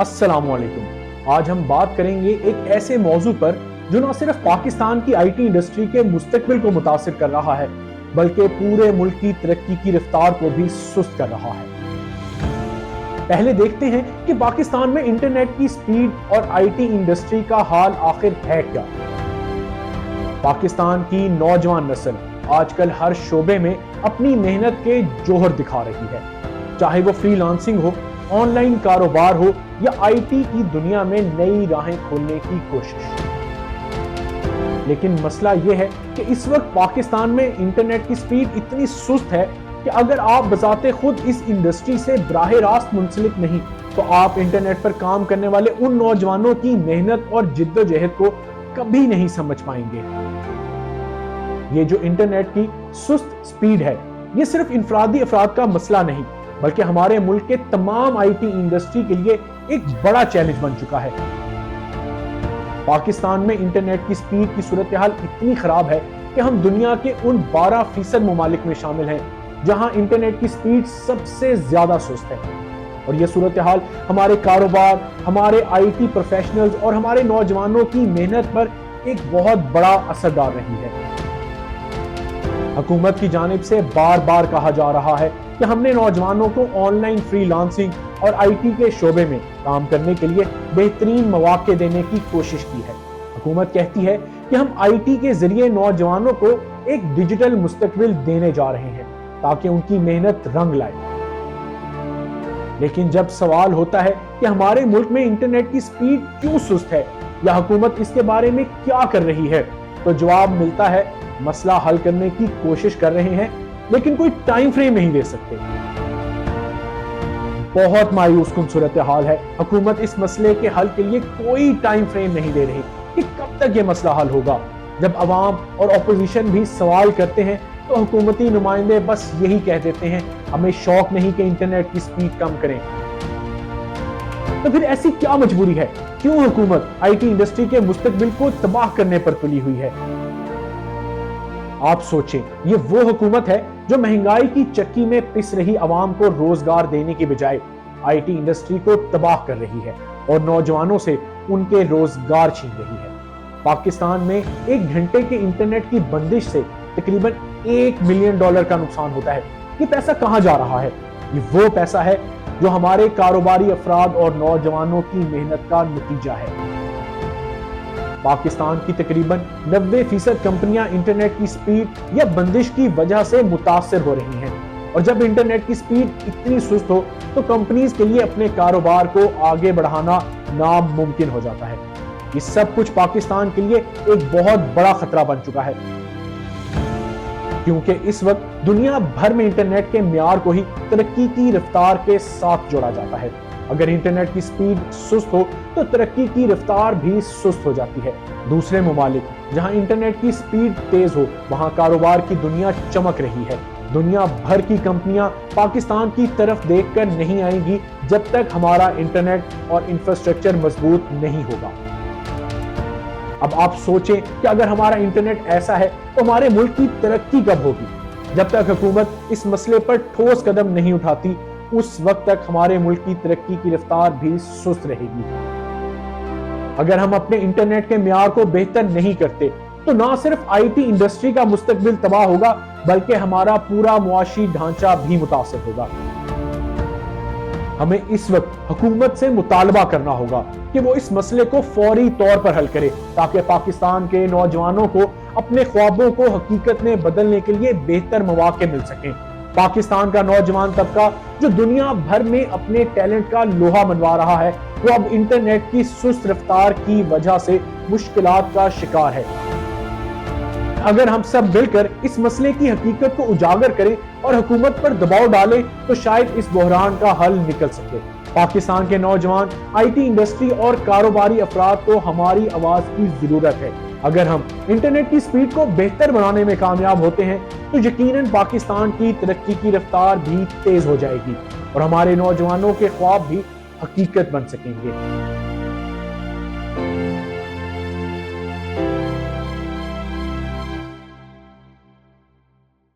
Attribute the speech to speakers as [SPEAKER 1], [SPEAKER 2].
[SPEAKER 1] अस्सलाम वालेकुम। आज हम बात करेंगे एक ऐसे मौजू पर जो न सिर्फ पाकिस्तान की आईटी इंडस्ट्री के मुस्तकबिल को मुतासिर कर रहा है बल्कि पूरे मुल्क की तरक्की की रफ्तार को भी सुस्त कर रहा है। पहले देखते हैं कि पाकिस्तान में इंटरनेट की स्पीड और आईटी इंडस्ट्री का हाल आखिर है क्या। पाकिस्तान की नौजवान नस्ल आजकल हर शोबे में अपनी मेहनत के जोहर दिखा रही है, चाहे वो फ्रीलांसिंग हो, ऑनलाइन कारोबार हो या आईटी की दुनिया में नई राहें खोलने की कोशिश। लेकिन मसला यह है कि इस वक्त पाकिस्तान में इंटरनेट की स्पीड इतनी सुस्त है कि अगर आप बजाते खुद इस इंडस्ट्री से बराह रास्त मुंसलिक नहीं तो आप इंटरनेट पर काम करने वाले उन नौजवानों की मेहनत और जिद्दोजहद को कभी नहीं समझ पाएंगे। ये जो इंटरनेट की सुस्त स्पीड है, ये सिर्फ इनफरादी अफराद का मसला नहीं बल्कि हमारे मुल्क के तमाम आईटी इंडस्ट्री के लिए एक बड़ा चैलेंज बन चुका है। पाकिस्तान में इंटरनेट की स्पीड की सूरत हाल इतनी खराब है कि हम दुनिया के उन 12% ममालिक में शामिल हैं जहां इंटरनेट की स्पीड सबसे ज्यादा सुस्त है। और यह सूरत हाल हमारे कारोबार, हमारे आईटी प्रोफेशनल्स और हमारे नौजवानों की मेहनत पर एक बहुत बड़ा असर डाल रही है। हुकूमत की जानिब से बार बार कहा जा रहा है कि हमने नौजवानों को ऑनलाइन फ्रीलांसिंग और आईटी के शोबे में काम करने के लिए बेहतरीन मौके देने की कोशिश की है। हुकूमत कहती है कि हम आईटी के जरिए नौजवानों को एक डिजिटल मुस्तकबिल देने जा रहे हैं ताकि उनकी मेहनत रंग लाए। लेकिन जब सवाल होता है कि हमारे मुल्क में इंटरनेट की स्पीड क्यों सुस्त है या हुकूमत इसके बारे में क्या कर रही है, तो जवाब मिलता है मसला हल करने की कोशिश कर रहे हैं लेकिन कोई टाइम फ्रेम नहीं दे सकते। बहुत मायूस कुन सूरत हाल है। हुकूमत इस मसले के हल के लिए कोई टाइम फ्रेम नहीं दे रही कि कब तक ये मसला हल होगा। जब अवाम और अपोजिशन भी सवाल करते हैं तो हुकूमती नुमाइंदे बस यही कह देते हैं, हमें शौक नहीं कि इंटरनेट की स्पीड कम करें। तो फिर ऐसी क्या मजबूरी है, क्यों हुकूमत आईटी इंडस्ट्री के मुस्तकबिल को तबाह करने पर तुली हुई है? आप सोचें, ये वो हुकूमत है जो महंगाई की चक्की में पिस रही अवाम को रोजगार देने की बजाय आईटी इंडस्ट्री को तबाह कर रही है और नौजवानों से उनके रोजगार छीन रही है। पाकिस्तान में एक घंटे के इंटरनेट की बंदिश से तकरीबन $1 मिलियन का नुकसान होता है। ये पैसा कहां जा रहा है? ये वो पैसा है जो हमारे कारोबारी अफराद और नौजवानों की मेहनत का नतीजा है। पाकिस्तान की तकरीबन 90% कंपनियां इंटरनेट की स्पीड या बंदिश की वजह से मुतासर हो रही हैं। और जब इंटरनेट की स्पीड इतनी सुस्त हो तो कंपनीज के लिए अपने कारोबार को आगे बढ़ाना नामुमकिन हो जाता है। ये सब कुछ पाकिस्तान के लिए एक बहुत बड़ा खतरा बन चुका है, क्योंकि इस वक्त दुनिया भर में इंटरनेट के म्यार को ही तरक्की की रफ्तार के साथ जोड़ा जाता है। अगर इंटरनेट की स्पीड सुस्त हो तो तरक्की की रफ्तार भी सुस्त हो जाती है। दूसरे ममालिक जहां इंटरनेट की स्पीड तेज हो वहां कारोबार की दुनिया चमक रही है। दुनिया भर की कंपनियां पाकिस्तान की तरफ देखकर नहीं आएंगी जब तक हमारा इंटरनेट और इंफ्रास्ट्रक्चर मजबूत नहीं होगा। अब आप सोचें कि अगर हमारा इंटरनेट ऐसा है तो हमारे मुल्क की तरक्की कब होगी? जब तक हुकूमत इस मसले पर ठोस कदम नहीं उठाती उस वक्त तक हमारे मुल्क की तरक्की की रफ्तार भी सुस्त रहेगी। अगर हम अपने इंटरनेट के म्यार को बेहतर नहीं करते तो ना सिर्फ आईटी इंडस्ट्री का मुस्तकबिल तबाह होगा बल्कि हमारा पूरा मुआशी ढांचा भी मुतासर होगा। हमें इस वक्त हुकूमत से मुतालबा करना होगा कि वो इस मसले को फौरी तौर पर हल करे ताकि पाकिस्तान के नौजवानों को अपने ख्वाबों को हकीकत में बदलने के लिए बेहतर मौके मिल सकें। पाकिस्तान का नौजवान तबका जो दुनिया भर में अपने टैलेंट का लोहा मनवा रहा है, वो अब इंटरनेट की सुस्त रफ्तार की वजह से मुश्किलात का शिकार है। अगर हम सब मिलकर इस मसले की हकीकत को उजागर करें और हुकूमत पर दबाव डालें तो शायद इस बहरान का हल निकल सके। पाकिस्तान के नौजवान, आईटी इंडस्ट्री और कारोबारी अफराद को हमारी आवाज की जरूरत है। अगर हम इंटरनेट की स्पीड को बेहतर बनाने में कामयाब होते हैं तो यकीनन पाकिस्तान की तरक्की की रफ्तार भी तेज हो जाएगी और हमारे नौजवानों के ख्वाब भी हकीकत बन सकेंगे।